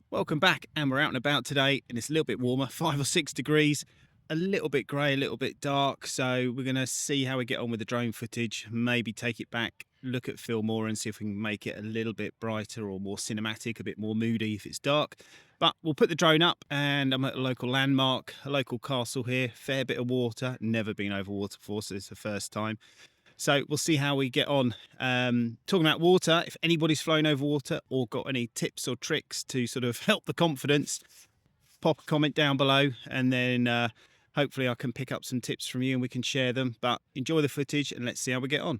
Welcome back, and we're out and about today, and it's a little bit warmer, 5 or 6 degrees, a little bit grey, a little bit dark. So we're going to see how we get on with the drone footage, maybe take it back, look at Phil more and see if we can make it a little bit brighter or more cinematic, a bit more moody if it's dark. But we'll put the drone up, and I'm at a local landmark, a local castle here, fair bit of water, never been over water before, so it's the first time. So we'll see how we get on. Talking about water, if anybody's flown over water or got any tips or tricks to sort of help the confidence, pop a comment down below, and then hopefully I can pick up some tips from you and we can share them. But enjoy the footage and let's see how we get on.